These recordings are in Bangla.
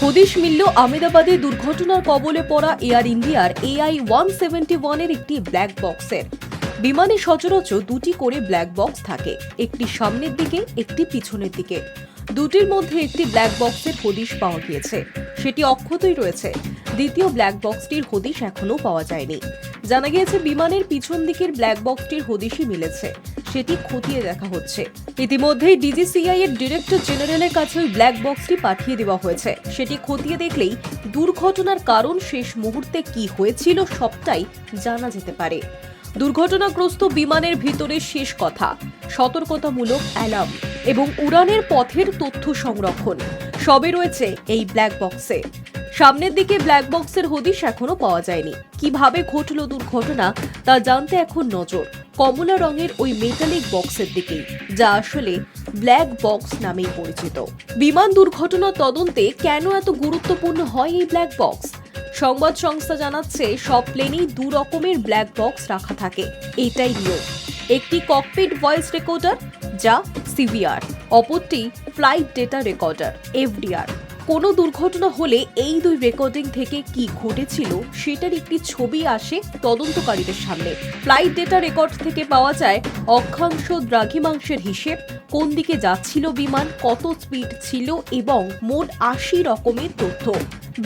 হদিশ মিলল আহমেদাবাদে দুর্ঘটনার কবলে পড়া এয়ার ইন্ডিয়ার AI-171 এর একটি ব্ল্যাক বক্সের। বিমানে সচরাচর দুটি করে ব্ল্যাক বক্স থাকে, একটি সামনের দিকে, একটি পিছনের দিকে। দুটির মধ্যে একটি ব্ল্যাক বক্সের হদিশ পাওয়া গিয়েছে, সেটি অক্ষতই রয়েছে। দ্বিতীয় ব্ল্যাক বক্সটির হদিশ এখনও পাওয়া যায়নি। জানা গিয়েছে বিমানের পিছন দিকের ব্ল্যাক বক্সটির হদিশই মিলেছে, সেটি খতিয়ে দেখা হচ্ছে। ইতিমধ্যেই ডিজিসিআই এর ডিরেক্টর জেনারেলের কাছে ওই ব্ল্যাক বক্সটি পাঠিয়ে দেওয়া হয়েছে। সেটি খতিয়ে দেখলেই দুর্ঘটনার কারণ, শেষ মুহূর্তে কি হয়েছিল, সবটাই জানা যেতে পারে। দুর্ঘটনাগ্রস্ত বিমানের ভিতরে শেষ কথা, সতর্কতামূলক অ্যালার্ম এবং উড়ানের পথের তথ্য সংরক্ষণ সবই রয়েছে এই ব্ল্যাক বক্সে। সামনের দিকে ব্ল্যাক বক্সের হদিশ এখনো পাওয়া যায়নি। কিভাবে ঘটল দুর্ঘটনা তা জানতে এখন নজর কমলা রঙের ওই মেটালিক বক্সের দিকেই, যা আসলে ব্ল্যাক বক্স নামেই পরিচিত। বিমান দুর্ঘটনা তদন্তে কেন এত গুরুত্বপূর্ণ হয় এই ব্ল্যাক বক্স? সংবাদ সংস্থা জানাচ্ছে, সব প্লেনেই দু রকমের ব্ল্যাক বক্স রাখা থাকে, এটাই নিয়ম। একটি ককপিট ভয়েস রেকর্ডার, যা সিভিআর, অপরটি ফ্লাইট ডেটা রেকর্ডার, এফডিআর। কোনো দুর্ঘটনা হলে এই দুই রেকর্ডিং থেকে কি ঘটেছিল সেটার একটি ছবি আসে তদন্তকারীদের সামনে। ফ্লাইট ডেটা রেকর্ড থেকে পাওয়া যায় অক্ষাংশ, দ্রাঘিমাংশের হিসেব, কোন দিকে যাচ্ছিল বিমান, কত স্পিড ছিল এবং মোট ৮০ রকমের তথ্য।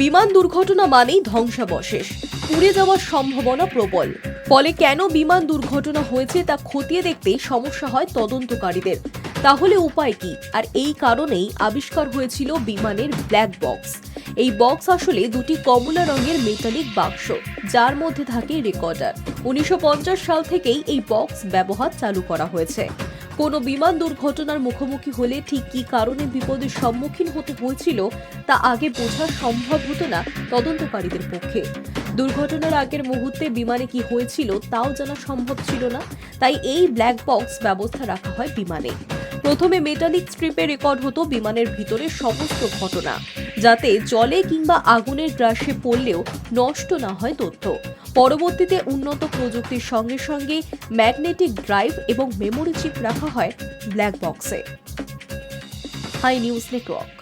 বিমান দুর্ঘটনা মানেই ধ্বংসাবশেষ, পুড়ে যাওয়ার সম্ভাবনা প্রবল। ফলে কেন বিমান দুর্ঘটনা হয়েছে তা খতিয়ে দেখতে সমস্যা হয় তদন্তকারীদের। তাহলে উপায় কি? আর এই কারণেই আবিষ্কার হয়েছিল বিমানের ব্ল্যাক বক্স। এই বক্স আসলে দুটি কমলা রঙের মেটালিক বাক্স, যার মধ্যে থাকে রেকর্ডার। 1950 সাল থেকেই এই বক্স ব্যবহার চালু করা হয়েছে। কোনো বিমান দুর্ঘটনার মুখোমুখি হলে ঠিক কী কারণে বিপদের সম্মুখীন হতে হয়েছিল তা আগে বোঝা সম্ভব হতো না তদন্তকারীদের পক্ষে। দুর্ঘটনার আগের মুহূর্তে বিমানে কি হয়েছিল তাও জানা সম্ভব ছিল না, তাই এই ব্ল্যাক বক্স ব্যবস্থা রাখা হয় বিমানে। প্রথমে মেটালিক স্ট্রিপে রেকর্ড হতো বিমানের ভিতরে সমস্ত ঘটনা, যাতে জলে কিংবা আগুনের গ্রাসে পড়লেও নষ্ট না হয় তথ্য। পরবর্তীতে উন্নত প্রযুক্তির সঙ্গে সঙ্গে ম্যাগনেটিক ড্রাইভ এবং মেমোরি চিপ রাখা হয় ব্ল্যাক বক্সে। Hi news network.